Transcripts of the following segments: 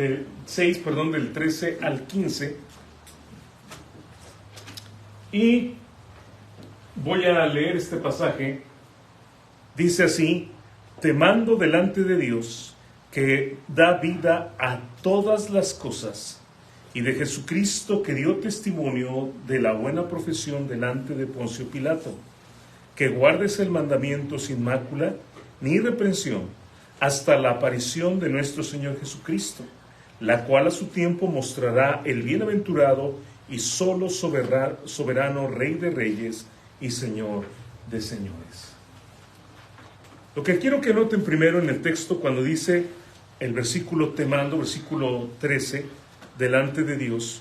del 13 al 15. Y voy a leer este pasaje. Dice así: te mando delante de Dios, que da vida a todas las cosas, y de Jesucristo, que dio testimonio de la buena profesión delante de Poncio Pilato, que guardes el mandamiento sin mácula ni reprensión hasta la aparición de nuestro Señor Jesucristo, la cual a su tiempo mostrará el bienaventurado y solo soberano Rey de Reyes y Señor de Señores. Lo que quiero que noten primero en el texto, cuando dice el versículo te mando, versículo 13, delante de Dios,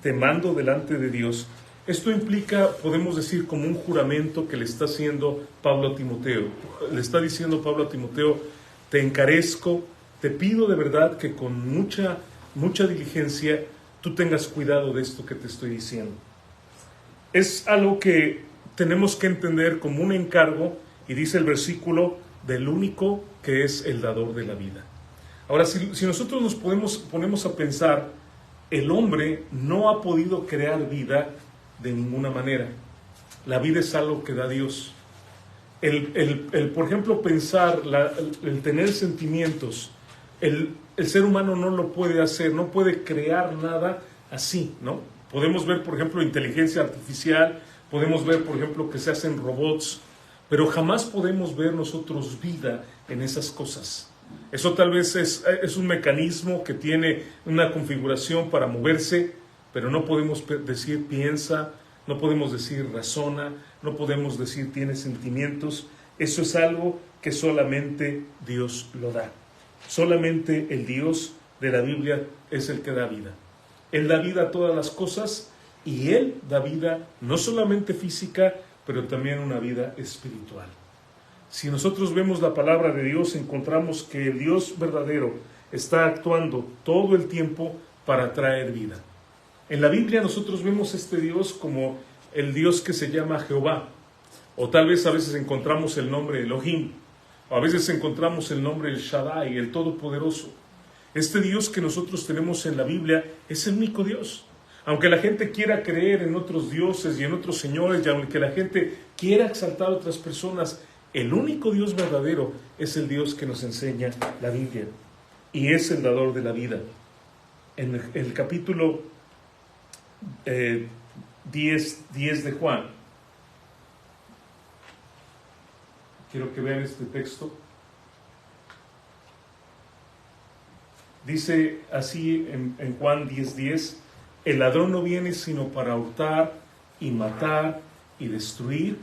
te mando delante de Dios, esto implica, podemos decir, como un juramento que le está haciendo Pablo a Timoteo. Le está diciendo Pablo a Timoteo: te encarezco, te pido de verdad que con mucha diligencia tú tengas cuidado de esto que te estoy diciendo. Es algo que tenemos que entender como un encargo, y dice el versículo, del único que es el dador de la vida. Ahora, si nosotros nos ponemos a pensar, el hombre no ha podido crear vida de ninguna manera. La vida es algo que da Dios. Por ejemplo, pensar, el tener sentimientos, el ser humano no lo puede hacer, no puede crear nada así, ¿no? Podemos ver, por ejemplo, inteligencia artificial, podemos ver, por ejemplo, que se hacen robots, pero jamás podemos ver nosotros vida en esas cosas. Eso tal vez es un mecanismo que tiene una configuración para moverse, pero no podemos decir piensa, no podemos decir razona, no podemos decir tiene sentimientos. Eso es algo que solamente Dios lo da. Solamente el Dios de la Biblia es el que da vida. Él da vida a todas las cosas, y Él da vida no solamente física, pero también una vida espiritual. Si nosotros vemos la palabra de Dios, encontramos que el Dios verdadero está actuando todo el tiempo para traer vida. En la Biblia nosotros vemos este Dios como el Dios que se llama Jehová, o tal vez a veces encontramos el nombre Elohim, o a veces encontramos el nombre El Shaddai, el Todopoderoso. Este Dios que nosotros tenemos en la Biblia es el único Dios. Aunque la gente quiera creer en otros dioses y en otros señores, y aunque la gente quiera exaltar a otras personas, el único Dios verdadero es el Dios que nos enseña la Biblia, y es el dador de la vida. En el capítulo 10 de Juan, quiero que vean este texto. Dice así en Juan 10:10: el ladrón no viene sino para hurtar y matar y destruir.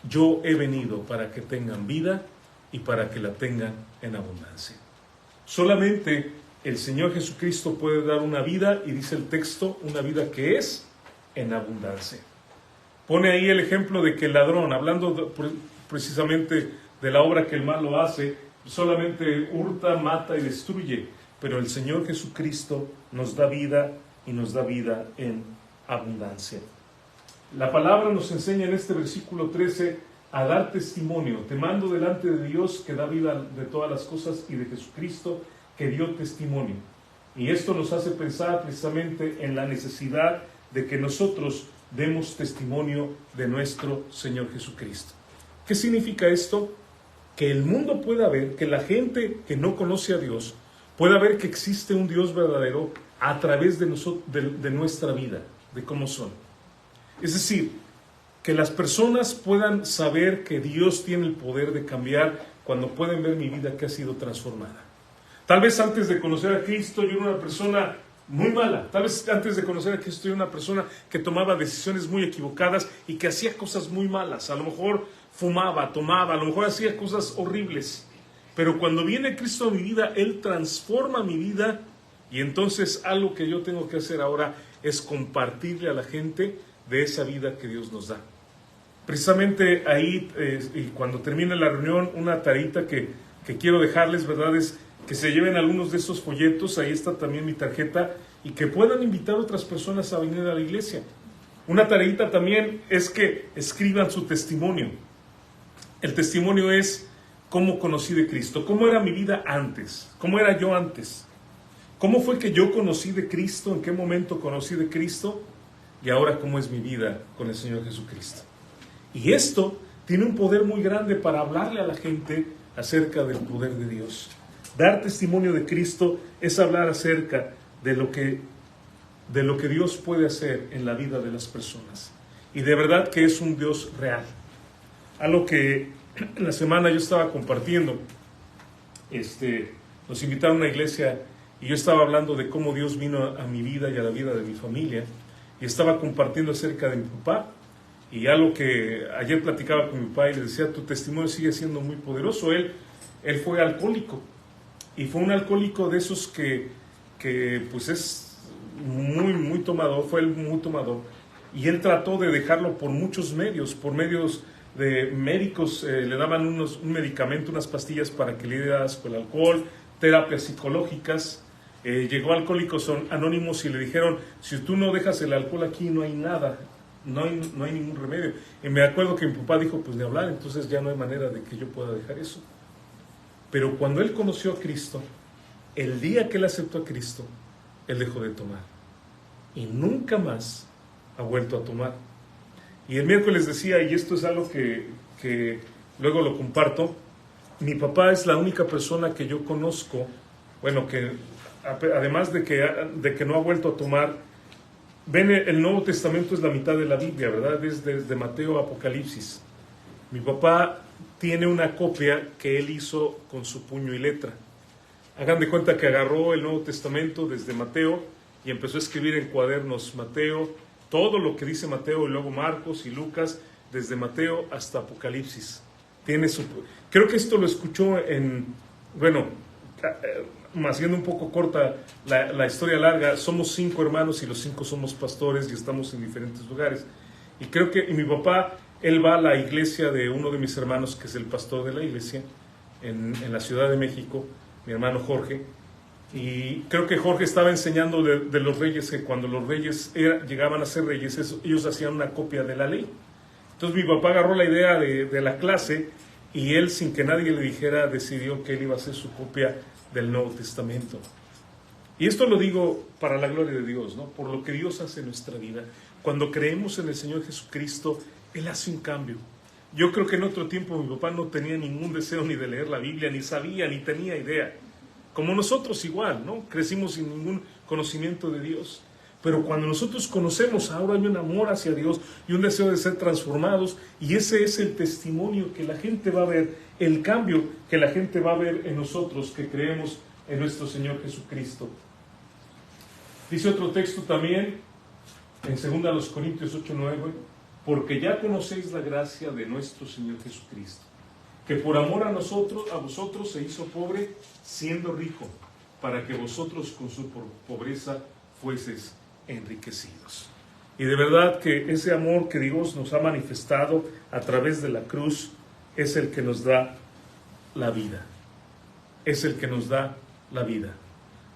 Yo he venido para que tengan vida y para que la tengan en abundancia. Solamente el Señor Jesucristo puede dar una vida, y dice el texto, una vida que es en abundancia. Pone ahí el ejemplo de que el ladrón, hablando precisamente de la obra que el malo hace, solamente hurta, mata y destruye, pero el Señor Jesucristo nos da vida, y nos da vida en abundancia. La palabra nos enseña en este versículo 13 a dar testimonio. Te mando delante de Dios, que da vida de todas las cosas, y de Jesucristo, que dio testimonio. Y esto nos hace pensar precisamente en la necesidad de que nosotros demos testimonio de nuestro Señor Jesucristo. ¿Qué significa esto? Que el mundo pueda ver, que la gente que no conoce a Dios pueda ver que existe un Dios verdadero a través de nuestra vida, de cómo son. Es decir, que las personas puedan saber que Dios tiene el poder de cambiar cuando pueden ver mi vida que ha sido transformada. Tal vez antes de conocer a Cristo yo era una persona muy mala. Tal vez antes de conocer a Cristo yo era una persona que tomaba decisiones muy equivocadas y que hacía cosas muy malas. A lo mejor fumaba, tomaba, a lo mejor hacía cosas horribles. Pero cuando viene Cristo a mi vida, Él transforma mi vida, y entonces algo que yo tengo que hacer ahora es compartirle a la gente de esa vida que Dios nos da. Precisamente ahí, y cuando termine la reunión, una tareita que quiero dejarles, ¿verdad?, es que se lleven algunos de esos folletos. Ahí está también mi tarjeta, y que puedan invitar a otras personas a venir a la iglesia. Una tareita también es que escriban su testimonio. El testimonio es cómo conocí de Cristo, cómo era mi vida antes, cómo era yo antes. ¿Cómo fue que yo conocí de Cristo? ¿En qué momento conocí de Cristo? Y ahora, ¿cómo es mi vida con el Señor Jesucristo? Y esto tiene un poder muy grande para hablarle a la gente acerca del poder de Dios. Dar testimonio de Cristo es hablar acerca de lo que Dios puede hacer en la vida de las personas. Y de verdad que es un Dios real. Algo que en la semana yo estaba compartiendo, nos invitaron a una iglesia y yo estaba hablando de cómo Dios vino a mi vida y a la vida de mi familia, y estaba compartiendo acerca de mi papá, y algo que ayer platicaba con mi papá y le decía: tu testimonio sigue siendo muy poderoso. Él fue alcohólico, y fue un alcohólico de esos que pues es muy tomador, fue muy tomador, y él trató de dejarlo por muchos medios, de médicos, le daban un medicamento, unas pastillas para que lidiara con el alcohol, terapias psicológicas. Llegó a Alcohólicos Anónimos y le dijeron: si tú no dejas el alcohol aquí, no hay nada, no hay ningún remedio. Y me acuerdo que mi papá dijo: pues ni hablar, entonces ya no hay manera de que yo pueda dejar eso. Pero cuando él conoció a Cristo, el día que él aceptó a Cristo, él dejó de tomar y nunca más ha vuelto a tomar. Y el miércoles decía, y esto es algo que luego lo comparto, mi papá es la única persona que yo conozco, bueno, que además de que no ha vuelto a tomar. Ven, el Nuevo Testamento es la mitad de la Biblia, ¿verdad? Es desde Mateo a Apocalipsis. Mi papá tiene una copia que él hizo con su puño y letra. Hagan de cuenta que agarró el Nuevo Testamento desde Mateo y empezó a escribir en cuadernos Mateo, todo lo que dice Mateo, y luego Marcos y Lucas, desde Mateo hasta Apocalipsis. Creo que esto lo escuchó haciendo un poco corta la historia larga, somos 5 hermanos y los 5 somos pastores y estamos en diferentes lugares. Y creo que mi papá, él va a la iglesia de uno de mis hermanos, que es el pastor de la iglesia, en la Ciudad de México, mi hermano Jorge. Y creo que Jorge estaba enseñando de los reyes, que cuando los reyes llegaban a ser reyes, ellos hacían una copia de la ley. Entonces mi papá agarró la idea de la clase y él, sin que nadie le dijera, decidió que él iba a hacer su copia del Nuevo Testamento. Y esto lo digo para la gloria de Dios, ¿no? Por lo que Dios hace en nuestra vida. Cuando creemos en el Señor Jesucristo, Él hace un cambio. Yo creo que en otro tiempo mi papá no tenía ningún deseo ni de leer la Biblia, ni sabía, ni tenía idea. Como nosotros igual, ¿no? Crecimos sin ningún conocimiento de Dios. Pero cuando nosotros conocemos, ahora hay un amor hacia Dios y un deseo de ser transformados, y ese es el testimonio que la gente va a ver, el cambio que la gente va a ver en nosotros que creemos en nuestro Señor Jesucristo. Dice otro texto también, en 2 Corintios 8:9, porque ya conocéis la gracia de nuestro Señor Jesucristo, que por amor a vosotros se hizo pobre, siendo rico, para que vosotros con su pobreza fueseis enriquecidos. Y de verdad que ese amor que Dios nos ha manifestado a través de la cruz es el que nos da la vida. Es el que nos da la vida.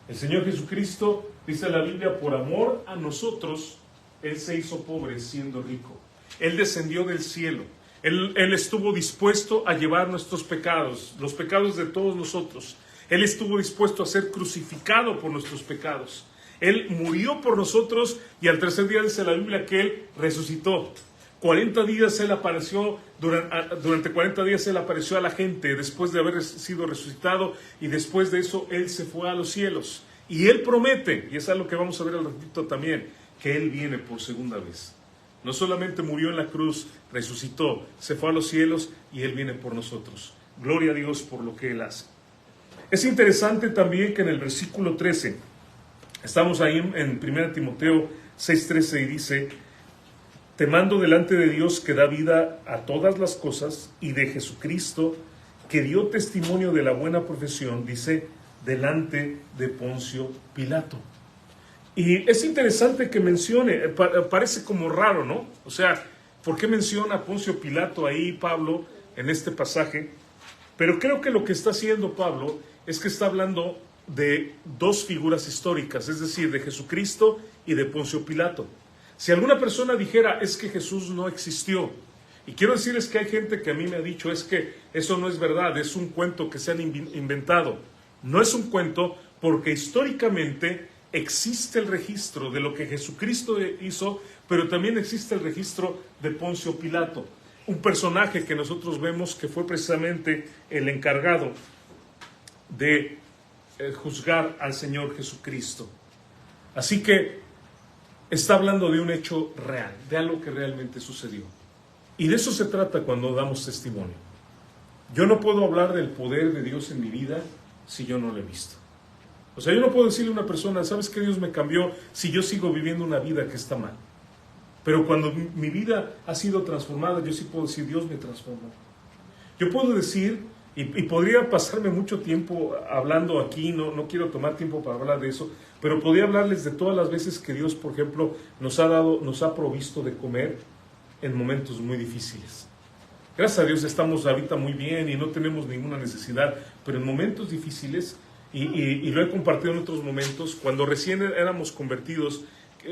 El Señor Jesucristo, dice la Biblia, por amor a nosotros, Él se hizo pobre siendo rico. Él descendió del cielo. Él estuvo dispuesto a llevar nuestros pecados, los pecados de todos nosotros. Él estuvo dispuesto a ser crucificado por nuestros pecados. Él murió por nosotros y al tercer día dice la Biblia que Él resucitó. 40 días Él apareció, durante 40 días Él apareció a la gente después de haber sido resucitado, y después de eso Él se fue a los cielos. Y Él promete, y es algo que vamos a ver al ratito también, que Él viene por segunda vez. No solamente murió en la cruz, resucitó, se fue a los cielos y Él viene por nosotros. Gloria a Dios por lo que Él hace. Es interesante también que en el versículo 13, estamos ahí en 1 Timoteo 6:13, y dice: te mando delante de Dios que da vida a todas las cosas, y de Jesucristo, que dio testimonio de la buena profesión, dice, delante de Poncio Pilato. Y es interesante que mencione, parece como raro, ¿no? O sea, ¿por qué menciona a Poncio Pilato ahí Pablo en este pasaje? Pero creo que lo que está haciendo Pablo es que está hablando de dos figuras históricas, es decir, de Jesucristo y de Poncio Pilato. Si alguna persona dijera, es que Jesús no existió, y quiero decirles que hay gente que a mí me ha dicho, es que eso no es verdad, es un cuento que se han inventado. No es un cuento, porque históricamente existe el registro de lo que Jesucristo hizo, pero también existe el registro de Poncio Pilato, un personaje que nosotros vemos que fue precisamente el encargado de juzgar al Señor Jesucristo. Así que está hablando de un hecho real, de algo que realmente sucedió. Y de eso se trata cuando damos testimonio. Yo no puedo hablar del poder de Dios en mi vida si yo no lo he visto. O sea, yo no puedo decirle a una persona, ¿sabes qué? Dios me cambió, si yo sigo viviendo una vida que está mal. Pero cuando mi vida ha sido transformada, yo sí puedo decir, Dios me transformó. Yo puedo decir, y podría pasarme mucho tiempo hablando aquí, no quiero tomar tiempo para hablar de eso, pero podría hablarles de todas las veces que Dios, por ejemplo, nos ha provisto de comer en momentos muy difíciles. Gracias a Dios estamos ahorita muy bien y no tenemos ninguna necesidad, pero en momentos difíciles, y lo he compartido en otros momentos, cuando recién éramos convertidos,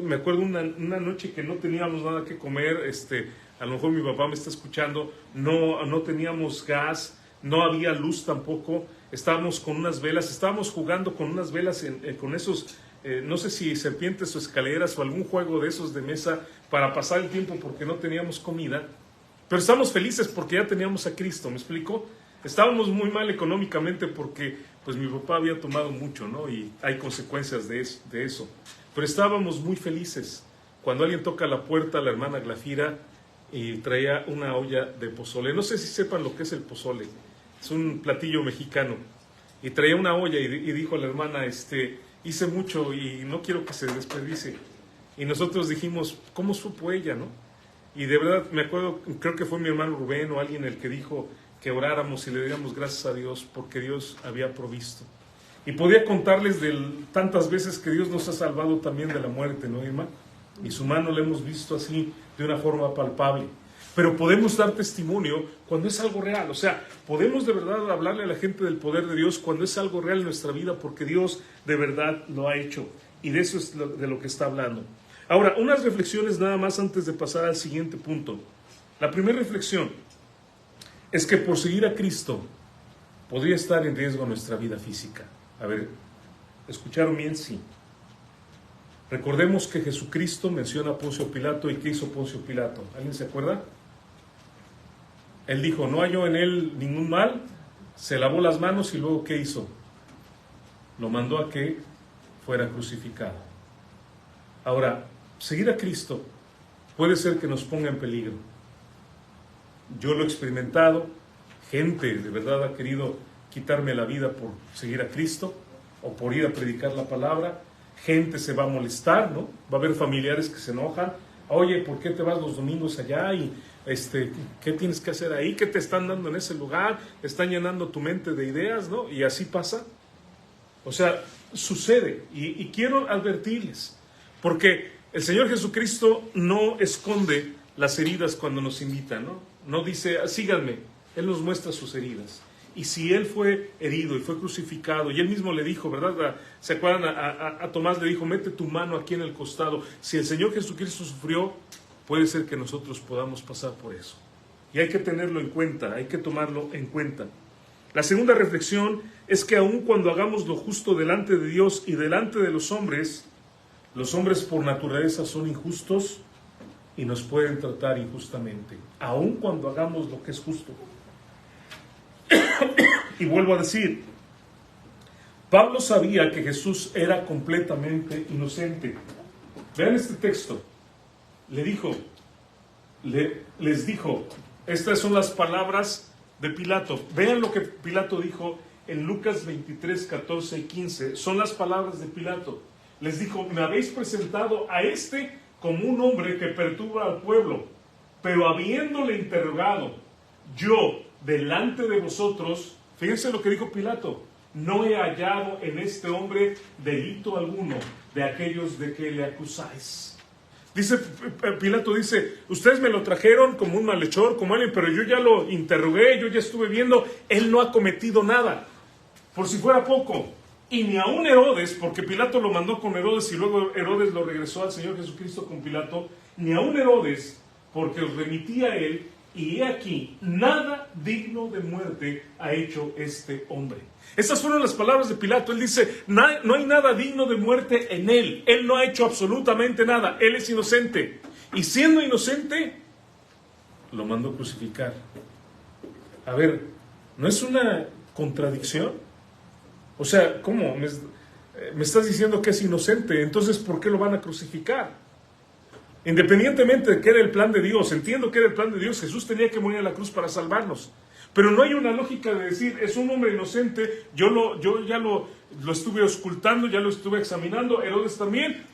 me acuerdo una noche que no teníamos nada que comer, a lo mejor mi papá me está escuchando, no teníamos gas, no había luz tampoco, estábamos con unas velas, estábamos jugando con unas velas, con esos, no sé si serpientes o escaleras o algún juego de esos de mesa para pasar el tiempo porque no teníamos comida, pero estamos felices porque ya teníamos a Cristo, ¿me explico? Estábamos muy mal económicamente porque pues mi papá había tomado mucho, ¿no? Y hay consecuencias de eso. Pero estábamos muy felices. Cuando alguien toca la puerta, la hermana Glafira, y traía una olla de pozole. No sé si sepan lo que es el pozole. Es un platillo mexicano. Y traía una olla y dijo a la hermana, hice mucho y no quiero que se desperdicie. Y nosotros dijimos, ¿cómo supo ella, no? Y de verdad me acuerdo, creo que fue mi hermano Rubén o alguien el que dijo que oráramos y le diéramos gracias a Dios porque Dios había provisto. Y podía contarles de tantas veces que Dios nos ha salvado también de la muerte, ¿no, Irma? Y su mano la hemos visto así de una forma palpable. Pero podemos dar testimonio cuando es algo real. O sea, podemos de verdad hablarle a la gente del poder de Dios cuando es algo real en nuestra vida porque Dios de verdad lo ha hecho. Y de eso es de lo que está hablando. Ahora, unas reflexiones nada más antes de pasar al siguiente punto. La primera reflexión es que por seguir a Cristo podría estar en riesgo nuestra vida física. A ver, ¿escucharon bien? Sí. Recordemos que Jesucristo menciona a Poncio Pilato. ¿Y qué hizo Poncio Pilato? ¿Alguien se acuerda? Él dijo, no halló en él ningún mal, se lavó las manos y luego ¿qué hizo? Lo mandó a que fuera crucificado. Ahora, seguir a Cristo puede ser que nos ponga en peligro. Yo lo he experimentado, gente de verdad ha querido quitarme la vida por seguir a Cristo o por ir a predicar la palabra. Gente se va a molestar, ¿no? Va a haber familiares que se enojan. Oye, ¿por qué te vas los domingos allá? Y ¿qué tienes que hacer ahí? ¿Qué te están dando en ese lugar? Están llenando tu mente de ideas, ¿no? Y así pasa. O sea, sucede. Y quiero advertirles, porque el Señor Jesucristo no esconde las heridas cuando nos invita, ¿no? No dice, síganme. Él nos muestra sus heridas. Y si Él fue herido y fue crucificado, y Él mismo le dijo, ¿verdad? ¿Se acuerdan? A Tomás le dijo, mete tu mano aquí en el costado. Si el Señor Jesucristo sufrió, puede ser que nosotros podamos pasar por eso. Y hay que tenerlo en cuenta, hay que tomarlo en cuenta. La segunda reflexión es que aun cuando hagamos lo justo delante de Dios y delante de los hombres por naturaleza son injustos y nos pueden tratar injustamente. Aun cuando hagamos lo que es justo. Y vuelvo a decir, Pablo sabía que Jesús era completamente inocente. Vean este texto. Les dijo, estas son las palabras de Pilato. Vean lo que Pilato dijo en Lucas 23, 14 y 15. Son las palabras de Pilato. Les dijo, me habéis presentado a como un hombre que perturba al pueblo, pero habiéndole interrogado yo delante de vosotros, fíjense lo que dijo Pilato, no he hallado en este hombre delito alguno de aquellos de que le acusáis. Pilato dice, ustedes me lo trajeron como un malhechor, como alguien, pero yo ya lo interrogué, yo ya estuve viendo, él no ha cometido nada. Por si fuera poco, y ni aún Herodes, porque Pilato lo mandó con Herodes y luego Herodes lo regresó al Señor Jesucristo con Pilato, ni aún Herodes, porque os remitía a él, y he aquí, nada digno de muerte ha hecho este hombre. Esas fueron las palabras de Pilato. Él dice, no hay nada digno de muerte en él. Él no ha hecho absolutamente nada. Él es inocente. Y siendo inocente, lo mandó crucificar. A ver, ¿no es una contradicción? O sea, ¿cómo? Me estás diciendo que es inocente, entonces ¿por qué lo van a crucificar? Independientemente de que era el plan de Dios, entiendo que era el plan de Dios, Jesús tenía que morir en la cruz para salvarnos. Pero no hay una lógica de decir, es un hombre inocente, yo ya lo estuve auscultando, ya lo estuve examinando, Herodes también,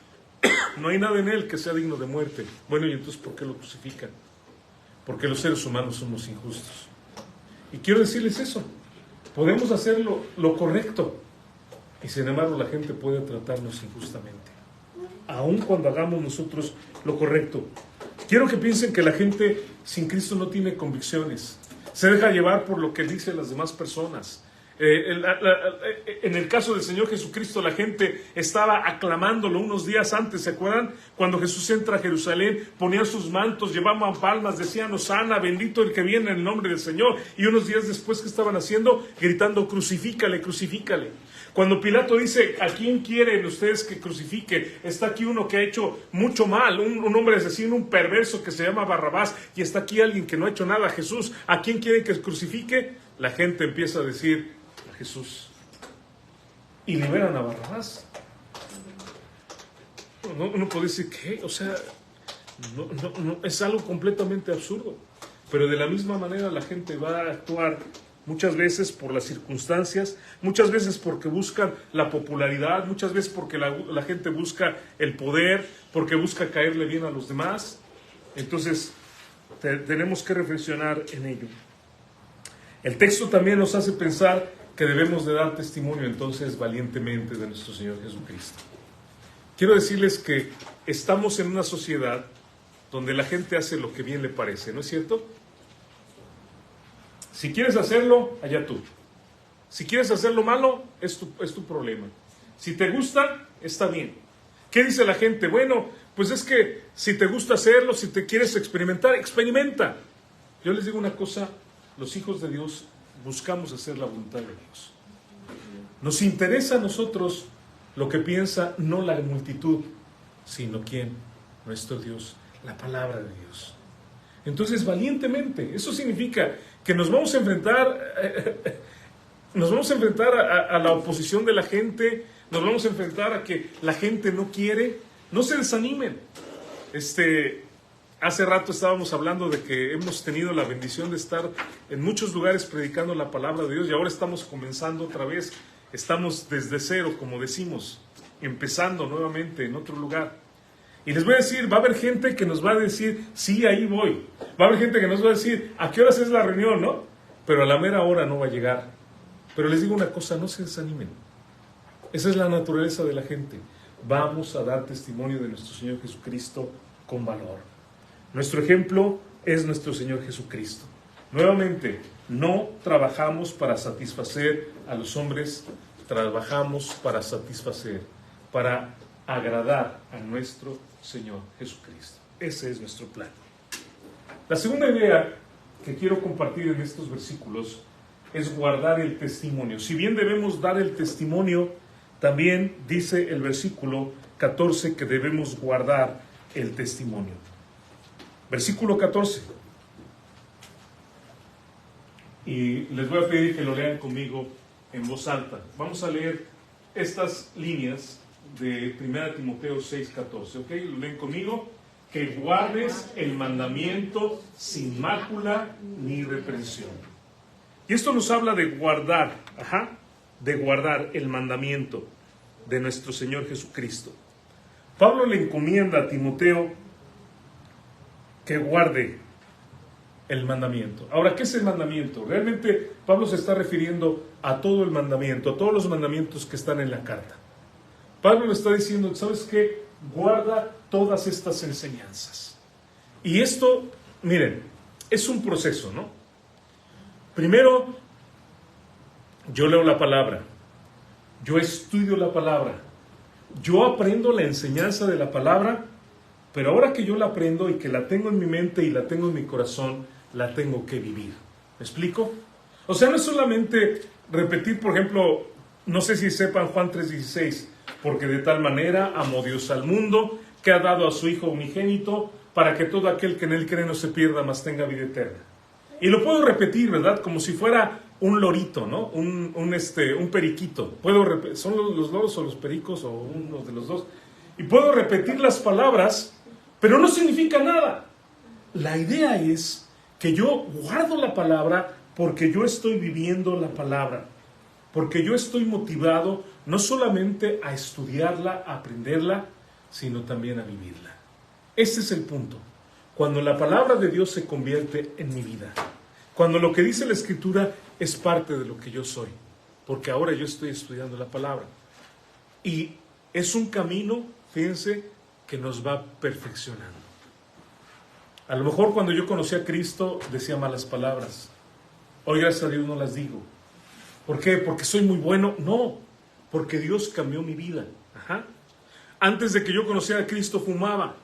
no hay nada en él que sea digno de muerte. Bueno, ¿y entonces por qué lo crucifican? Porque los seres humanos somos injustos. Y quiero decirles eso, podemos hacer lo correcto, y sin embargo la gente puede tratarnos injustamente, aun cuando hagamos nosotros lo correcto. Quiero que piensen que la gente sin Cristo no tiene convicciones, se deja llevar por lo que dicen las demás personas. En el caso del Señor Jesucristo, la gente estaba aclamándolo unos días antes, ¿se acuerdan? Cuando Jesús entra a Jerusalén, ponían sus mantos, llevaban palmas, decían Hosana, bendito el que viene en el nombre del Señor. Y unos días después, ¿qué estaban haciendo? Gritando, crucifícale, crucifícale. Cuando Pilato dice, ¿a quién quieren ustedes que crucifique? Está aquí uno que ha hecho mucho mal, un hombre asesino, un perverso que se llama Barrabás, y está aquí alguien que no ha hecho nada. Jesús, ¿a quién quieren que crucifique? La gente empieza a decir, a Jesús. Y liberan a Barrabás. Uno puede decir, ¿qué? O sea, no, es algo completamente absurdo. Pero de la misma manera la gente va a actuar muchas veces por las circunstancias, muchas veces porque buscan la popularidad, muchas veces porque la gente busca el poder, porque busca caerle bien a los demás. Entonces, tenemos que reflexionar en ello. El texto también nos hace pensar que debemos de dar testimonio entonces valientemente de nuestro Señor Jesucristo. Quiero decirles que estamos en una sociedad donde la gente hace lo que bien le parece, ¿no es cierto? Si quieres hacerlo, allá tú. Si quieres hacerlo malo, es tu problema. Si te gusta, está bien. ¿Qué dice la gente? Bueno, pues es que si te gusta hacerlo, si te quieres experimentar, experimenta. Yo les digo una cosa, los hijos de Dios buscamos hacer la voluntad de Dios. Nos interesa a nosotros lo que piensa no la multitud, sino ¿quién? Nuestro Dios, la palabra de Dios. Entonces, valientemente, eso significa que nos vamos a enfrentar a la oposición de la gente, nos vamos a enfrentar a que la gente no quiere. No se desanimen. Hace rato estábamos hablando de que hemos tenido la bendición de estar en muchos lugares predicando la palabra de Dios y ahora estamos comenzando otra vez. Estamos desde cero, como decimos, empezando nuevamente en otro lugar. Y les voy a decir, va a haber gente que nos va a decir, sí, ahí voy. Va a haber gente que nos va a decir, ¿a qué horas es la reunión, no? Pero a la mera hora no va a llegar. Pero les digo una cosa, no se desanimen. Esa es la naturaleza de la gente. Vamos a dar testimonio de nuestro Señor Jesucristo con valor. Nuestro ejemplo es nuestro Señor Jesucristo. Nuevamente, no trabajamos para satisfacer a los hombres, trabajamos para satisfacer, para agradar a nuestro Señor Jesucristo. Ese es nuestro plan. La segunda idea que quiero compartir en estos versículos es guardar el testimonio. Si bien debemos dar el testimonio, también dice el versículo 14 que debemos guardar el testimonio. Versículo 14. Y les voy a pedir que lo lean conmigo en voz alta. Vamos a leer estas líneas de 1 Timoteo 6:14, ¿ok? Lo leen conmigo. Que guardes el mandamiento sin mácula ni reprensión. Y esto nos habla de guardar, de guardar el mandamiento de nuestro Señor Jesucristo. Pablo le encomienda a Timoteo que guarde el mandamiento. Ahora, ¿qué es el mandamiento? Realmente Pablo se está refiriendo a todo el mandamiento, a todos los mandamientos que están en la carta. Pablo le está diciendo, ¿sabes qué? Guarda todas estas enseñanzas. Y esto, miren, es un proceso, ¿no? Primero, yo leo la palabra, yo estudio la palabra, yo aprendo la enseñanza de la palabra, pero ahora que yo la aprendo y que la tengo en mi mente y la tengo en mi corazón, la tengo que vivir. ¿Me explico? O sea, no es solamente repetir, por ejemplo, no sé si sepan Juan 3:16, porque de tal manera amó Dios al mundo, que ha dado a su Hijo unigénito, para que todo aquel que en él cree no se pierda, mas tenga vida eterna. Y lo puedo repetir, ¿verdad? Como si fuera un lorito, ¿no? Un periquito. ¿Son los loros o los pericos o uno de los dos? Y puedo repetir las palabras, pero no significa nada. La idea es que yo guardo la palabra porque yo estoy viviendo la palabra, porque yo estoy motivado no solamente a estudiarla, a aprenderla, sino también a vivirla. Ese es el punto. Cuando la palabra de Dios se convierte en mi vida, cuando lo que dice la Escritura es parte de lo que yo soy, porque ahora yo estoy estudiando la palabra. Y es un camino, fíjense, que nos va perfeccionando. A lo mejor cuando yo conocí a Cristo decía malas palabras. Hoy, gracias a Dios, no las digo. ¿Por qué? ¿Porque soy muy bueno? No, porque Dios cambió mi vida. Ajá. Antes de que yo conociera a Cristo fumaba.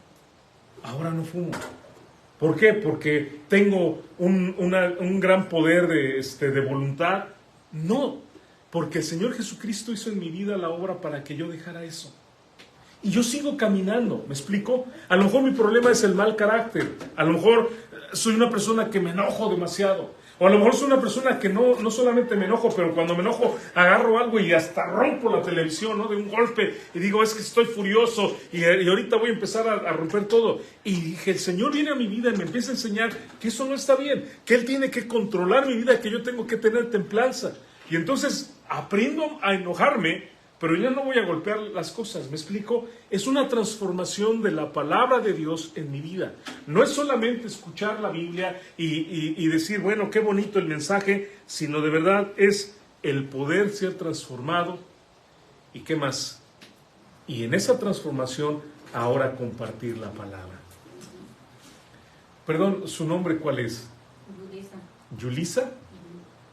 Ahora no fumo. ¿Por qué? Porque tengo un gran poder de voluntad. No, porque el Señor Jesucristo hizo en mi vida la obra para que yo dejara eso. Y yo sigo caminando, ¿me explico? A lo mejor mi problema es el mal carácter. A lo mejor soy una persona que me enojo demasiado. O a lo mejor soy una persona que no solamente me enojo, pero cuando me enojo agarro algo y hasta rompo la televisión, ¿no? De un golpe y digo, es que estoy furioso y ahorita voy a empezar a romper todo. Y dije, el Señor viene a mi vida y me empieza a enseñar que eso no está bien, que Él tiene que controlar mi vida, que yo tengo que tener templanza. Y entonces aprendo a enojarme, pero ya no voy a golpear las cosas, ¿me explico? Es una transformación de la palabra de Dios en mi vida. No es solamente escuchar la Biblia y decir, bueno, qué bonito el mensaje, sino de verdad es el poder ser transformado. ¿Y qué más? Y en esa transformación, ahora compartir la palabra. Perdón, ¿su nombre cuál es? Yulisa. ¿Yulisa?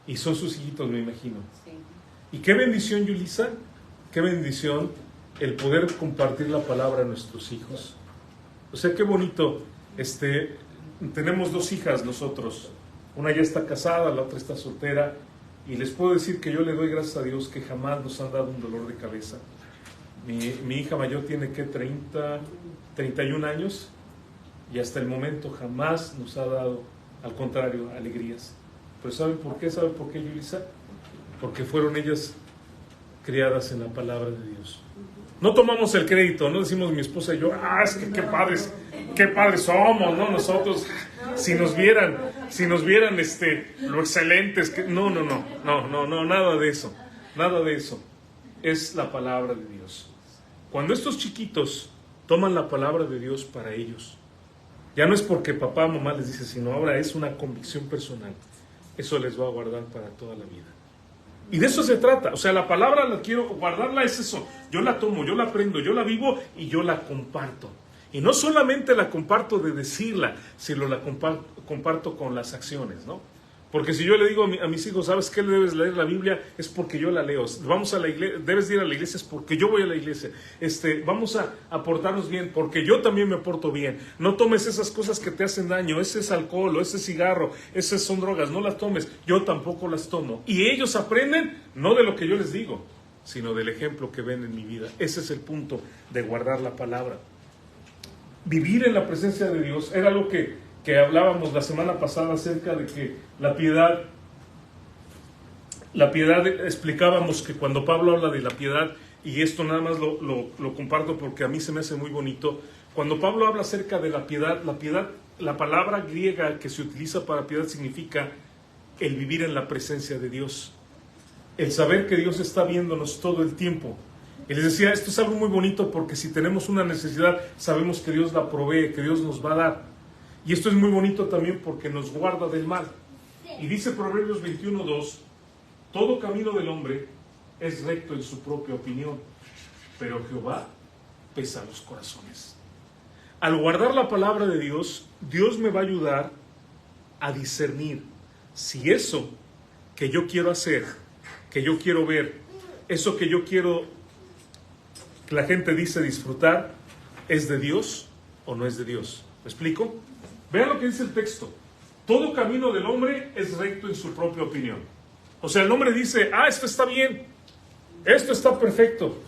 Y son sus hijitos, me imagino. Sí. Y qué bendición, Yulisa. Qué bendición el poder compartir la palabra a nuestros hijos. O sea, qué bonito. Tenemos 2 hijas nosotros. Una ya está casada, la otra está soltera. Y les puedo decir que yo le doy gracias a Dios que jamás nos han dado un dolor de cabeza. Mi hija mayor tiene, ¿qué? 31 años. Y hasta el momento jamás nos ha dado, al contrario, alegrías. Pero ¿saben por qué? ¿Saben por qué, Yulisa? Porque fueron ellas criadas en la palabra de Dios. No tomamos el crédito, no decimos mi esposa y yo, es que qué padres somos, ¿no? Nosotros, si nos vieran lo excelentes que... No, nada de eso, es la palabra de Dios. Cuando estos chiquitos toman la palabra de Dios para ellos, ya no es porque papá o mamá les dice, sino ahora es una convicción personal, eso les va a guardar para toda la vida. Y de eso se trata. O sea, la palabra la quiero guardarla, es eso. Yo la tomo, yo la aprendo, yo la vivo y yo la comparto. Y no solamente la comparto de decirla, sino la comparto con las acciones, ¿no? Porque si yo le digo a mis hijos, ¿sabes qué? Debes leer la Biblia, es porque yo la leo. Vamos a la iglesia, debes ir a la iglesia, es porque yo voy a la iglesia. Vamos a portarnos bien, porque yo también me porto bien. No tomes esas cosas que te hacen daño, ese es alcohol, o ese es cigarro, esas son drogas, no las tomes. Yo tampoco las tomo. Y ellos aprenden, no de lo que yo les digo, sino del ejemplo que ven en mi vida. Ese es el punto de guardar la palabra. Vivir en la presencia de Dios era lo que hablábamos la semana pasada acerca de que la piedad, explicábamos que cuando Pablo habla de la piedad, y esto nada más lo comparto porque a mí se me hace muy bonito, cuando Pablo habla acerca de la piedad, la palabra griega que se utiliza para piedad significa el vivir en la presencia de Dios, el saber que Dios está viéndonos todo el tiempo. Y les decía, esto es algo muy bonito porque si tenemos una necesidad, sabemos que Dios la provee, que Dios nos va a dar. Y esto es muy bonito también porque nos guarda del mal. Y dice Proverbios 21:2, todo camino del hombre es recto en su propia opinión, pero Jehová pesa los corazones. Al guardar la palabra de Dios, Dios me va a ayudar a discernir si eso que yo quiero hacer, que yo quiero ver, eso que yo quiero que la gente dice disfrutar, ¿es de Dios o no es de Dios? ¿Me explico? Vean lo que dice el texto. todo camino del hombre es recto en su propia opinión. O sea, el hombre dice, esto está bien, esto está perfecto,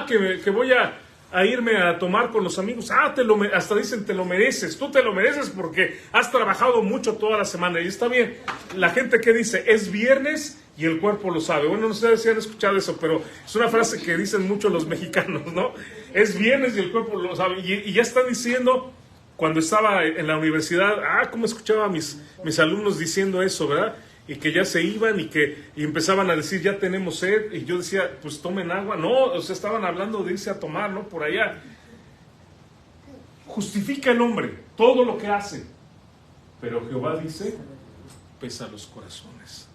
que voy a irme a tomar con los amigos, hasta dicen te lo mereces, tú te lo mereces porque has trabajado mucho toda la semana y está bien. La gente que dice, es viernes y el cuerpo lo sabe. Bueno, no sé si han escuchado eso, pero es una frase que dicen mucho los mexicanos, ¿no? Es viernes y el cuerpo lo sabe. Y ya están diciendo, cuando estaba en la universidad, cómo escuchaba a mis alumnos diciendo eso, ¿verdad? Y que ya se iban y empezaban a decir, ya tenemos sed. Y yo decía, pues tomen agua. No, o sea, estaban hablando de irse a tomar, ¿no? Por allá. Justifica el hombre todo lo que hace. Pero Jehová dice, pesa los corazones.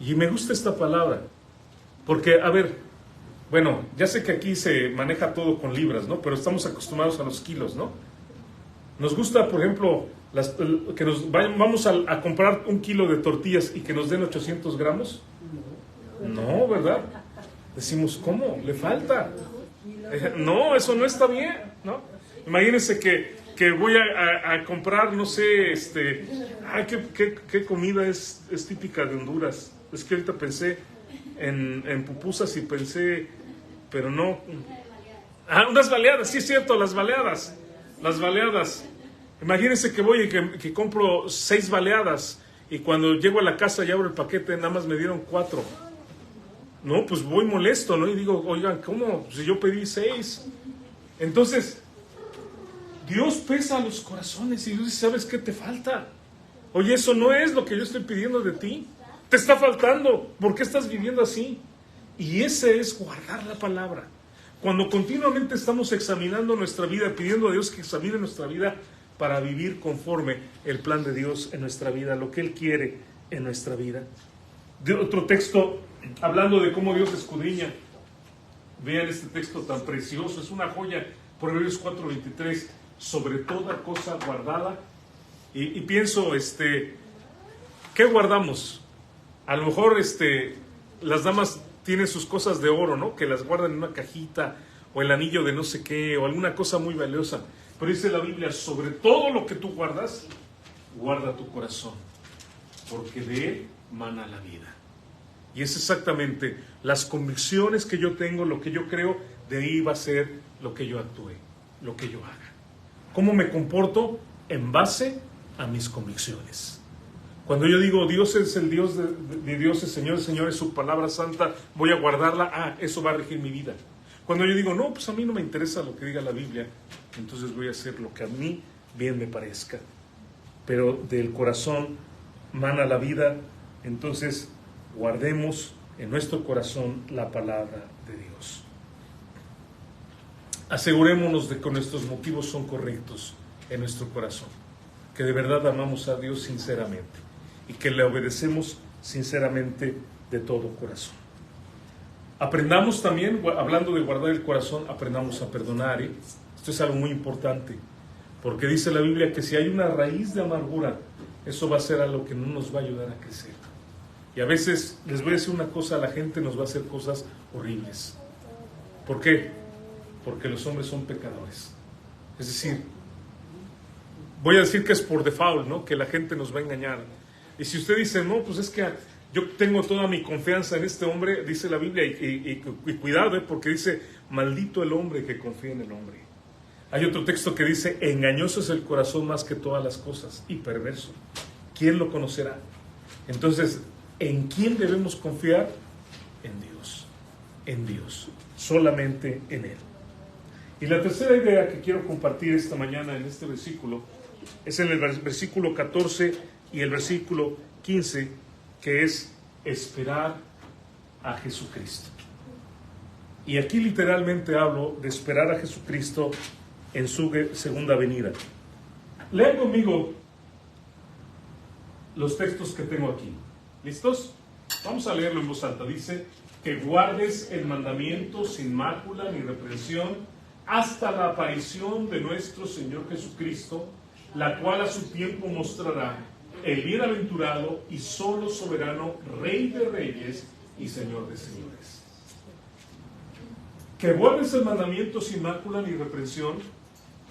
Y me gusta esta palabra. Porque, bueno, ya sé que aquí se maneja todo con libras, ¿no? Pero estamos acostumbrados a los kilos, ¿no? Nos gusta, por ejemplo, que vamos a comprar 1 kilo de tortillas y que nos den 800 gramos. No, ¿verdad? Decimos, ¿cómo? Le falta. No, eso no está bien, ¿no? Imagínense que voy a comprar, no sé, ¿qué comida es típica de Honduras? Es que ahorita pensé en pupusas y pensé, pero no. Unas baleadas, sí es cierto, las baleadas. Imagínense que voy y que compro 6 baleadas y cuando llego a la casa y abro el paquete nada más me dieron 4. No, pues voy molesto, ¿no? Y digo, oigan, ¿cómo? Si yo pedí 6. Entonces, Dios pesa los corazones y Dios dice, ¿sabes qué te falta? Oye, eso no es lo que yo estoy pidiendo de ti. Te está faltando. ¿Por qué estás viviendo así? Y ese es guardar la palabra. Cuando continuamente estamos examinando nuestra vida, pidiendo a Dios que examine nuestra vida para vivir conforme el plan de Dios en nuestra vida, lo que Él quiere en nuestra vida. De otro texto, hablando de cómo Dios escudriña. Vean este texto tan precioso, es una joya. Proverbios 4:23, sobre toda cosa guardada. Y pienso, ¿qué guardamos? A lo mejor las damas tienen sus cosas de oro, ¿no? Que las guardan en una cajita, o el anillo de no sé qué, o alguna cosa muy valiosa. Pero dice la Biblia, sobre todo lo que tú guardas, guarda tu corazón, porque de él mana la vida. Y es exactamente las convicciones que yo tengo, lo que yo creo, de ahí va a ser lo que yo actúe, lo que yo haga. ¿Cómo me comporto? En base a mis convicciones. Cuando yo digo, Dios es el Dios de dioses, Señor es su palabra santa, voy a guardarla, eso va a regir mi vida. Cuando yo digo, no, pues a mí no me interesa lo que diga la Biblia, entonces voy a hacer lo que a mí bien me parezca. Pero del corazón mana la vida, entonces guardemos en nuestro corazón la palabra de Dios. Asegurémonos de que nuestros motivos son correctos en nuestro corazón, que de verdad amamos a Dios sinceramente y que le obedecemos sinceramente de todo corazón. Aprendamos también, hablando de guardar el corazón, aprendamos a perdonar. Esto es algo muy importante, porque dice la Biblia que si hay una raíz de amargura, eso va a ser algo que no nos va a ayudar a crecer. Y a veces, les voy a decir una cosa, la gente nos va a hacer cosas horribles. ¿Por qué? Porque los hombres son pecadores. Es decir, voy a decir que es por default, ¿no? Que la gente nos va a engañar. Y si usted dice, no, pues es que yo tengo toda mi confianza en este hombre, dice la Biblia, y cuidado, porque dice, maldito el hombre que confía en el hombre. Hay otro texto que dice, engañoso es el corazón más que todas las cosas, y perverso. ¿Quién lo conocerá? Entonces, ¿en quién debemos confiar? En Dios. En Dios. Solamente en Él. Y la tercera idea que quiero compartir esta mañana en este versículo es en el versículo 14 y el versículo 15, que es esperar a Jesucristo. Y aquí literalmente hablo de esperar a Jesucristo en su segunda venida. Lean conmigo los textos que tengo aquí. ¿Listos? Vamos a leerlo en voz alta. Dice, que guardes el mandamiento sin mácula ni reprensión hasta la aparición de nuestro Señor Jesucristo, la cual a su tiempo mostrará el bienaventurado y solo soberano Rey de reyes y Señor de señores. Que guardes el mandamiento sin mácula ni reprensión.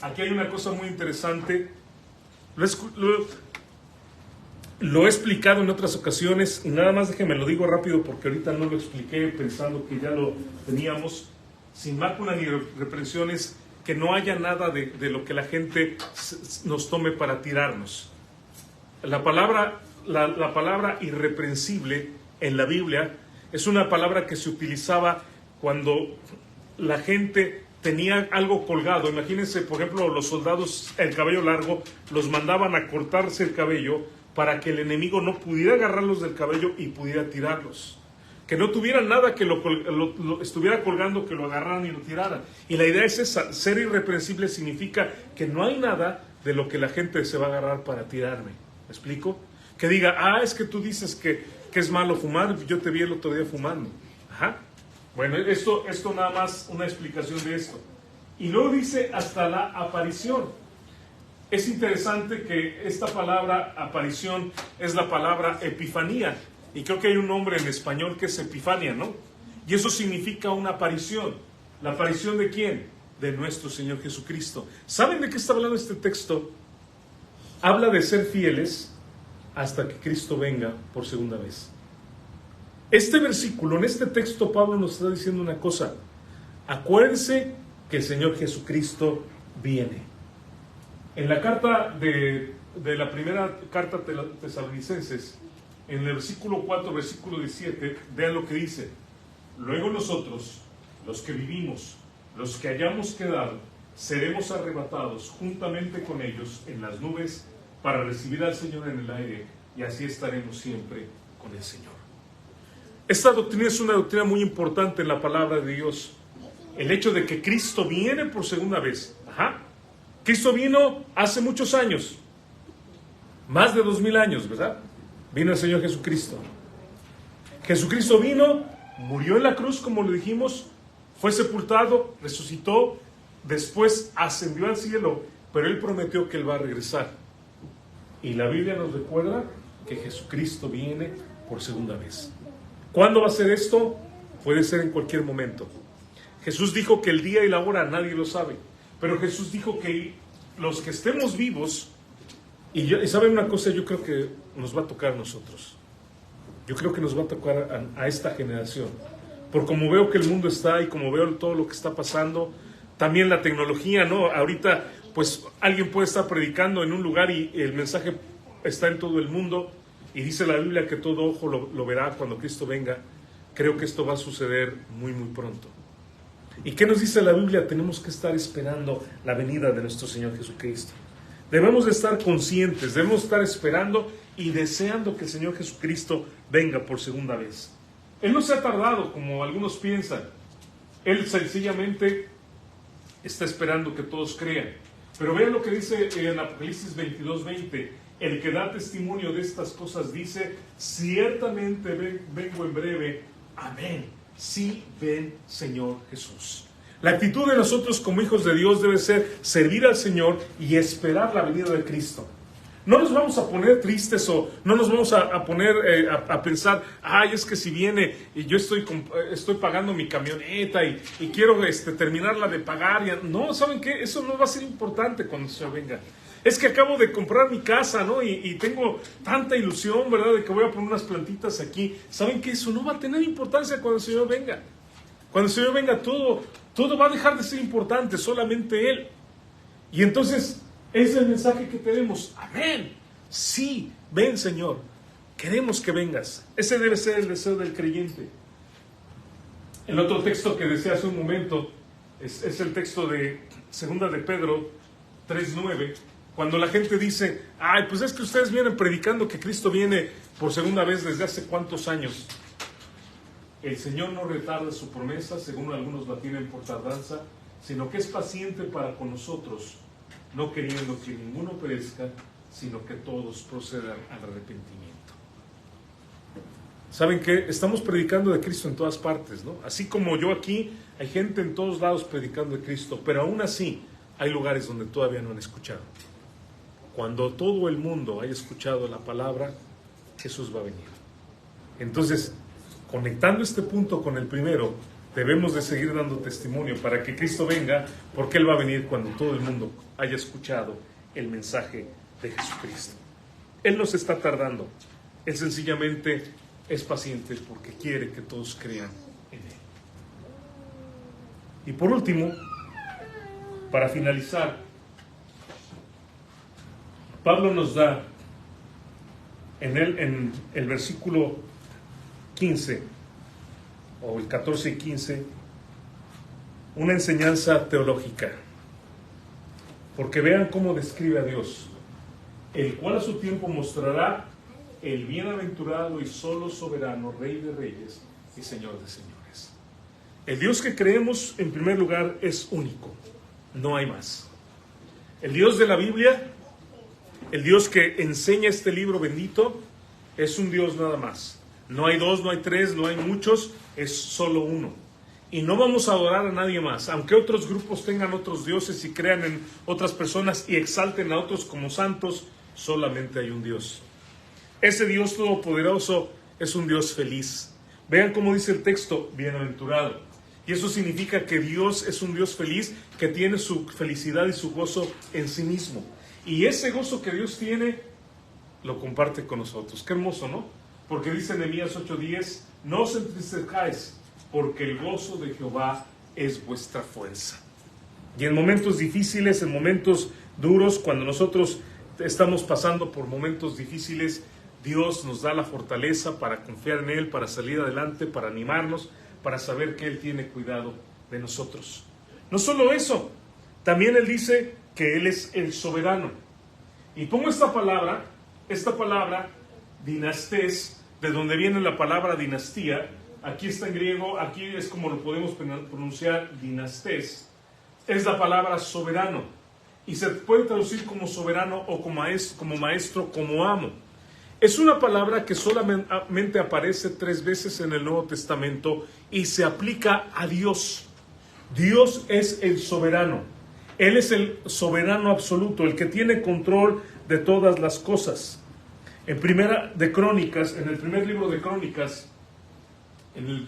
Aquí hay una cosa muy interesante. Lo he explicado en otras ocasiones y nada más déjeme lo digo rápido porque ahorita no lo expliqué pensando que ya lo teníamos. Sin mácula ni reprensiones, que no haya nada de lo que la gente nos tome para tirarnos. La palabra irreprensible en la Biblia es una palabra que se utilizaba cuando la gente tenía algo colgado. Imagínense, por ejemplo, los soldados, el cabello largo, los mandaban a cortarse el cabello para que el enemigo no pudiera agarrarlos del cabello y pudiera tirarlos. Que no tuvieran nada que lo estuviera colgando, que lo agarraran y lo tiraran. Y la idea es esa, ser irreprensible significa que no hay nada de lo que la gente se va a agarrar para tirarme. ¿Me explico? Que diga, es que tú dices que es malo fumar, yo te vi el otro día fumando. Ajá. Bueno, esto nada más una explicación de esto. Y luego dice hasta la aparición. Es interesante que esta palabra aparición es la palabra epifanía. Y creo que hay un nombre en español que es epifania, ¿no? Y eso significa una aparición. ¿La aparición de quién? De nuestro Señor Jesucristo. ¿Saben de qué está hablando este texto? Habla de ser fieles hasta que Cristo venga por segunda vez. Este versículo, en este texto, Pablo nos está diciendo una cosa. Acuérdense que el Señor Jesucristo viene. En la carta de la primera carta de los Tesalonicenses, en el versículo 4, versículo 17, vean lo que dice. Luego nosotros, los que vivimos, los que hayamos quedado, seremos arrebatados juntamente con ellos en las nubes para recibir al Señor en el aire, y así estaremos siempre con el Señor. Esta doctrina es una doctrina muy importante en la palabra de Dios. El hecho de que Cristo viene por segunda vez. Cristo vino hace muchos años, más de 2000 años, ¿verdad? Vino el Señor Jesucristo. Jesucristo vino, murió en la cruz, como lo dijimos, fue sepultado, resucitó, después ascendió al cielo, pero Él prometió que Él va a regresar. Y la Biblia nos recuerda que Jesucristo viene por segunda vez. ¿Cuándo va a ser esto? Puede ser en cualquier momento. Jesús dijo que el día y la hora nadie lo sabe, pero Jesús dijo que los que estemos vivos, y saben una cosa, yo creo que nos va a tocar a nosotros. Yo creo que nos va a tocar a esta generación. Por como veo que el mundo está y como veo todo lo que está pasando, también la tecnología, ¿no? Ahorita, pues alguien puede estar predicando en un lugar y el mensaje está en todo el mundo y dice la Biblia que todo ojo lo verá cuando Cristo venga. Creo que esto va a suceder muy, muy pronto. ¿Y qué nos dice la Biblia? Tenemos que estar esperando la venida de nuestro Señor Jesucristo. Debemos de estar conscientes, debemos estar esperando y deseando que el Señor Jesucristo venga por segunda vez. Él no se ha tardado como algunos piensan. Él sencillamente está esperando que todos crean. Pero vean lo que dice en Apocalipsis 22:20. El que da testimonio de estas cosas dice, ciertamente vengo en breve. Amén. Sí, ven, Señor Jesús. La actitud de nosotros como hijos de Dios debe ser servir al Señor y esperar la venida de Cristo. No nos vamos a poner tristes o no nos vamos a poner a pensar, es que si viene y yo estoy pagando mi camioneta y quiero terminarla de pagar. No, ¿saben qué? Eso no va a ser importante cuando el Señor venga. Es que acabo de comprar mi casa, ¿no? Y tengo tanta ilusión, ¿verdad? De que voy a poner unas plantitas aquí. ¿Saben qué? Eso no va a tener importancia cuando el Señor venga. Cuando el Señor venga, todo va a dejar de ser importante, solamente Él. Y entonces, ese es el mensaje que tenemos. Amén. Sí, ven, Señor. Queremos que vengas. Ese debe ser el deseo del creyente. El otro texto que decía hace un momento es el texto de 2 de Pedro 3:9. Cuando la gente dice, pues es que ustedes vienen predicando que Cristo viene por segunda vez desde hace cuántos años. El Señor no retarda su promesa, según algunos la tienen por tardanza, sino que es paciente para con nosotros, no queriendo que ninguno perezca, sino que todos procedan al arrepentimiento. ¿Saben qué? Estamos predicando de Cristo en todas partes, ¿no? Así como yo aquí, hay gente en todos lados predicando de Cristo, pero aún así hay lugares donde todavía no han escuchado. Cuando todo el mundo haya escuchado la palabra, Jesús va a venir. Entonces, conectando este punto con el primero, debemos de seguir dando testimonio para que Cristo venga, porque Él va a venir cuando todo el mundo haya escuchado el mensaje de Jesucristo. Él no se está tardando. Él sencillamente es paciente porque quiere que todos crean en Él. Y por último, para finalizar, Pablo nos da en el versículo 15, o el 14 y 15, una enseñanza teológica. Porque vean cómo describe a Dios, el cual a su tiempo mostrará el bienaventurado y solo soberano, Rey de reyes y Señor de señores. El Dios que creemos, en primer lugar, es único, no hay más. El Dios de la Biblia, el Dios que enseña este libro bendito, es un Dios nada más. No hay dos, no hay tres, no hay muchos, es solo uno. Y no vamos a adorar a nadie más, aunque otros grupos tengan otros dioses y crean en otras personas y exalten a otros como santos, solamente hay un Dios. Ese Dios todopoderoso es un Dios feliz. Vean cómo dice el texto, bienaventurado. Y eso significa que Dios es un Dios feliz, que tiene su felicidad y su gozo en sí mismo. Y ese gozo que Dios tiene, lo comparte con nosotros. Qué hermoso, ¿no? Porque dice Nehemías 8:10, no os entristezcáis, porque el gozo de Jehová es vuestra fuerza. Y en momentos difíciles, en momentos duros, cuando nosotros estamos pasando por momentos difíciles, Dios nos da la fortaleza para confiar en Él, para salir adelante, para animarnos, para saber que Él tiene cuidado de nosotros. No solo eso, también Él dice que Él es el soberano. Y pongo esta palabra, dinastés, de donde viene la palabra dinastía. Aquí está en griego, aquí es como lo podemos pronunciar, dinastés. Es la palabra soberano. Y se puede traducir como soberano o como maestro, como amo. Es una palabra que solamente aparece 3 veces en el Nuevo Testamento y se aplica a Dios. Dios es el soberano. Él es el soberano absoluto, el que tiene control de todas las cosas. En el primer libro de Crónicas, en el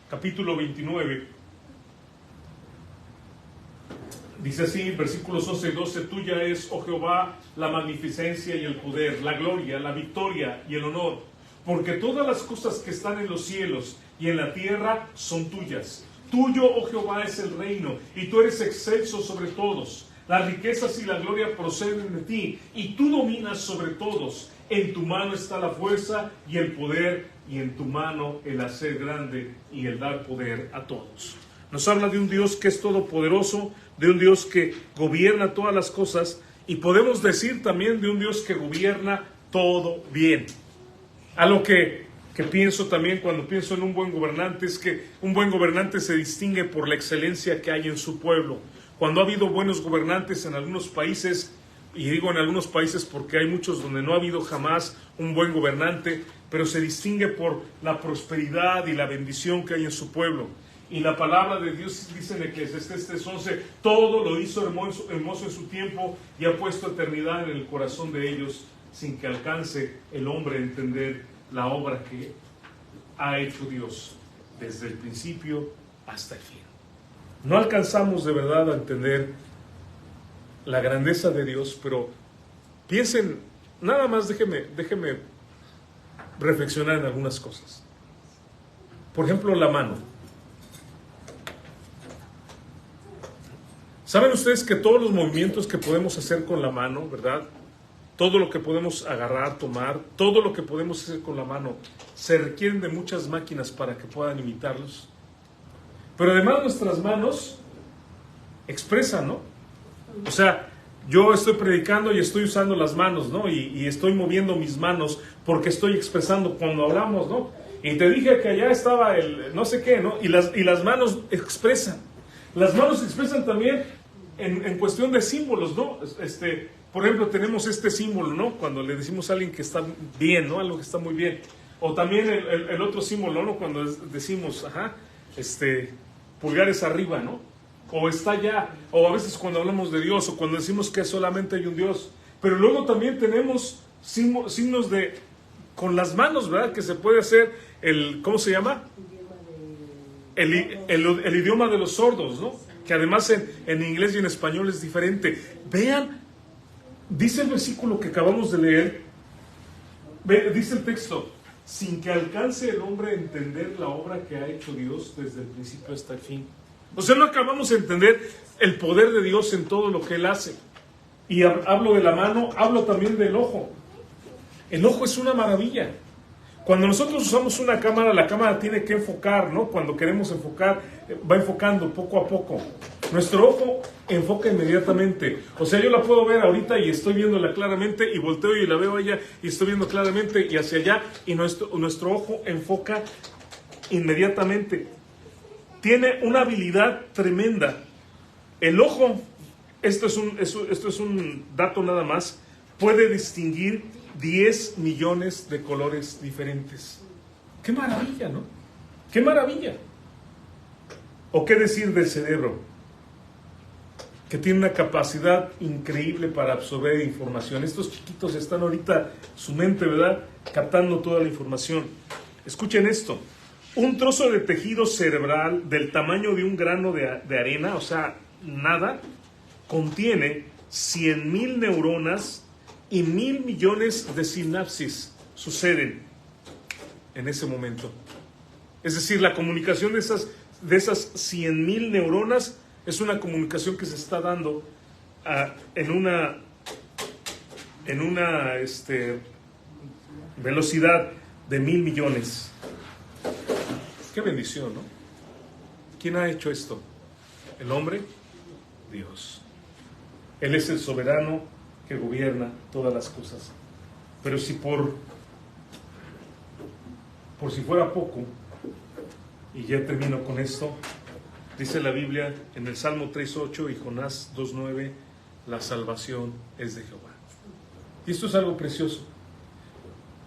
capítulo 29, dice así, versículos 11 y 12, tuya es, oh Jehová, la magnificencia y el poder, la gloria, la victoria y el honor, porque todas las cosas que están en los cielos y en la tierra son tuyas. Tuyo, oh Jehová, es el reino, y tú eres excelso sobre todos. Las riquezas y la gloria proceden de ti, y tú dominas sobre todos. En tu mano está la fuerza y el poder, y en tu mano el hacer grande y el dar poder a todos. Nos habla de un Dios que es todopoderoso, de un Dios que gobierna todas las cosas, y podemos decir también de un Dios que gobierna todo bien. Algo que pienso también cuando pienso en un buen gobernante es que un buen gobernante se distingue por la excelencia que hay en su pueblo. Cuando ha habido buenos gobernantes en algunos países, y digo en algunos países porque hay muchos donde no ha habido jamás un buen gobernante, pero se distingue por la prosperidad y la bendición que hay en su pueblo. Y la palabra de Dios dice en Eclesiastés 3:11, todo lo hizo hermoso en su tiempo y ha puesto eternidad en el corazón de ellos, sin que alcance el hombre a entender la obra que ha hecho Dios desde el principio hasta el fin. No alcanzamos de verdad a entender la grandeza de Dios, pero piensen, nada más déjeme reflexionar en algunas cosas. Por ejemplo, la mano. ¿Saben ustedes que todos los movimientos que podemos hacer con la mano, verdad? Todo lo que podemos agarrar, tomar, todo lo que podemos hacer con la mano, se requieren de muchas máquinas para que puedan imitarlos. Pero además nuestras manos expresan, ¿no? O sea, yo estoy predicando y estoy usando las manos, ¿no? Y estoy moviendo mis manos porque estoy expresando cuando hablamos, ¿no? Y te dije que allá estaba el no sé qué, ¿no? Y las manos expresan. Las manos expresan también en cuestión de símbolos, ¿no? Por ejemplo, tenemos este símbolo, ¿no? Cuando le decimos a alguien que está bien, ¿no? Algo que está muy bien. O también el otro símbolo, ¿no? Cuando decimos, pulgares arriba, ¿no? O está allá. O a veces cuando hablamos de Dios, o cuando decimos que solamente hay un Dios. Pero luego también tenemos signos con las manos, ¿verdad? Que se puede hacer ¿cómo se llama? El idioma de los sordos, ¿no? Que además en inglés y en español es diferente. Vean, dice el versículo que acabamos de leer, Dice el texto, sin que alcance el hombre a entender la obra que ha hecho Dios desde el principio hasta el fin. O sea, no acabamos de entender el poder de Dios en todo lo que Él hace. Y hablo de la mano, hablo también del ojo. El ojo es una maravilla. Cuando nosotros usamos una cámara, la cámara tiene que enfocar, ¿no? Cuando queremos enfocar, va enfocando poco a poco. Nuestro ojo enfoca inmediatamente. O sea, yo la puedo ver ahorita y estoy viéndola claramente, y volteo y la veo a ella y estoy viendo claramente y hacia allá, y nuestro ojo enfoca inmediatamente. Tiene una habilidad tremenda. El ojo, esto es un dato nada más, puede distinguir 10 millones de colores diferentes. ¡Qué maravilla!, ¿no? ¡Qué maravilla! ¿O qué decir del cerebro? Que tiene una capacidad increíble para absorber información. Estos chiquitos están ahorita, su mente, ¿verdad?, captando toda la información. Escuchen esto. Un trozo de tejido cerebral del tamaño de un grano de arena, o sea, nada, contiene 100,000 neuronas y 1,000 millones de sinapsis suceden en ese momento. Es decir, la comunicación de esas 100,000 neuronas es una comunicación que se está dando en una velocidad de 1,000 millones. Qué bendición, ¿no? ¿Quién ha hecho esto? ¿El hombre? Dios. Él es el soberano que gobierna todas las cosas. Pero si por si fuera poco, y ya termino con esto, dice la Biblia en el Salmo 3:8 y Jonás 2:9, la salvación es de Jehová. Y esto es algo precioso.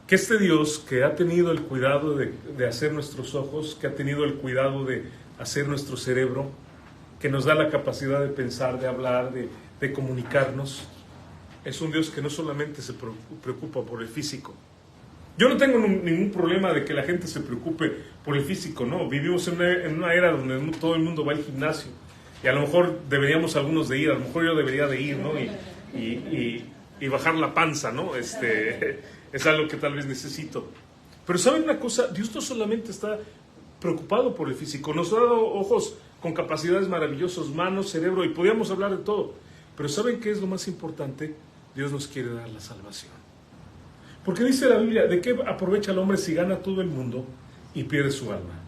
Que este Dios que ha tenido el cuidado de hacer nuestros ojos, que ha tenido el cuidado de hacer nuestro cerebro, que nos da la capacidad de pensar, de hablar, de comunicarnos, es un Dios que no solamente se preocupa por el físico. Yo no tengo ningún problema de que la gente se preocupe por el físico, ¿no? Vivimos en una era donde todo el mundo va al gimnasio, y a lo mejor deberíamos algunos de ir, a lo mejor yo debería de ir, ¿no? Y bajar la panza, ¿no? Es algo que tal vez necesito. Pero ¿saben una cosa? Dios no solamente está preocupado por el físico, nos ha dado ojos con capacidades maravillosas, manos, cerebro, y podríamos hablar de todo. Pero ¿saben qué es lo más importante? Dios nos quiere dar la salvación. Porque dice la Biblia, ¿de qué aprovecha el hombre si gana todo el mundo y pierde su alma?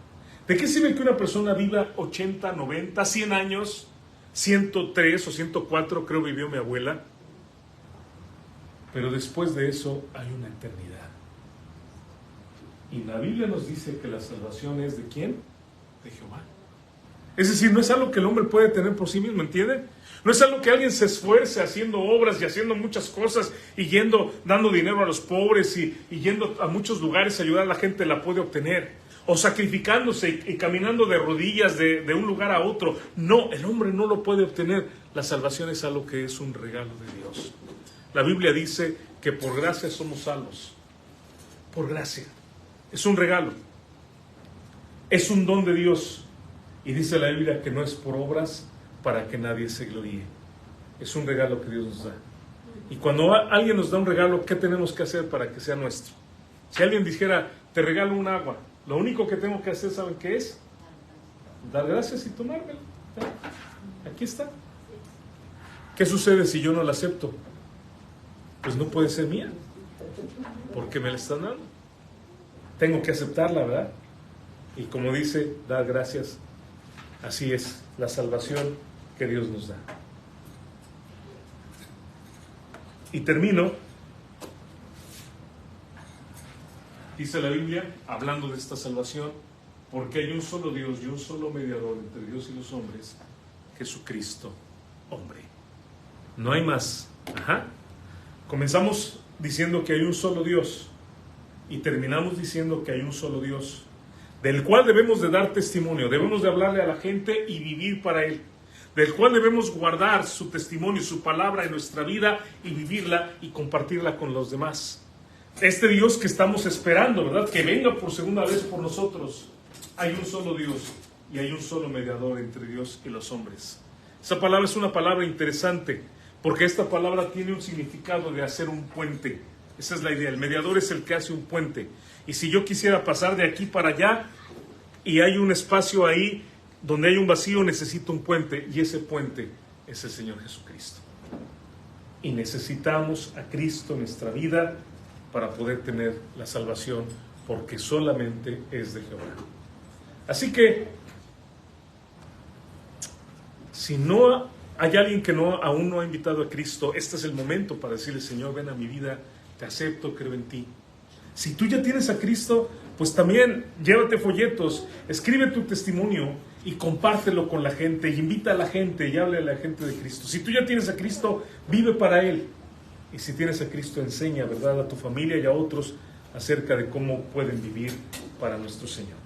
¿De qué sirve que una persona viva 80, 90, 100 años, 103 o 104, creo vivió mi abuela? Pero después de eso hay una eternidad. Y la Biblia nos dice que la salvación es ¿de quién? De Jehová. Es decir, no es algo que el hombre puede tener por sí mismo, ¿entienden? No es algo que alguien se esfuerce haciendo obras y haciendo muchas cosas y dando dinero a los pobres y yendo a muchos lugares a ayudar a la gente, la puede obtener. O sacrificándose y caminando de rodillas de un lugar a otro. No, el hombre no lo puede obtener. La salvación es algo que es un regalo de Dios. La Biblia dice que por gracia somos salvos. Por gracia. Es un regalo. Es un don de Dios. Y dice la Biblia que no es por obras para que nadie se gloríe. Es un regalo que Dios nos da. Y cuando alguien nos da un regalo, ¿qué tenemos que hacer para que sea nuestro? Si alguien dijera, te regalo un agua, lo único que tengo que hacer, ¿saben qué es? Dar gracias y tomármelo. Aquí está. ¿Qué sucede si yo no la acepto? Pues no puede ser mía, porque me la están dando. Tengo que aceptarla, ¿verdad? Y como dice, dar gracias. Así es la salvación que Dios nos da. Y termino. Dice la Biblia, hablando de esta salvación, porque hay un solo Dios y un solo mediador entre Dios y los hombres, Jesucristo, hombre. No hay más. Comenzamos diciendo que hay un solo Dios y terminamos diciendo que hay un solo Dios, del cual debemos de dar testimonio, debemos de hablarle a la gente y vivir para Él, del cual debemos guardar su testimonio, su palabra en nuestra vida y vivirla y compartirla con los demás. Este Dios que estamos esperando, ¿verdad? Que venga por segunda vez por nosotros. Hay un solo Dios y hay un solo mediador entre Dios y los hombres. Esa palabra es una palabra interesante, porque esta palabra tiene un significado de hacer un puente. Esa es la idea. El mediador es el que hace un puente. Y si yo quisiera pasar de aquí para allá y hay un espacio ahí donde hay un vacío, necesito un puente. Y ese puente es el Señor Jesucristo. Y necesitamos a Cristo en nuestra vida para poder tener la salvación, porque solamente es de Jehová. Así que, si no hay alguien que aún no ha invitado a Cristo, este es el momento para decirle: Señor, ven a mi vida, te acepto, creo en ti. Si tú ya tienes a Cristo, pues también llévate folletos, escribe tu testimonio y compártelo con la gente, y invita a la gente y hable a la gente de Cristo. Si tú ya tienes a Cristo, vive para Él. Y si tienes a Cristo, enseña, ¿verdad?, a tu familia y a otros acerca de cómo pueden vivir para nuestro Señor.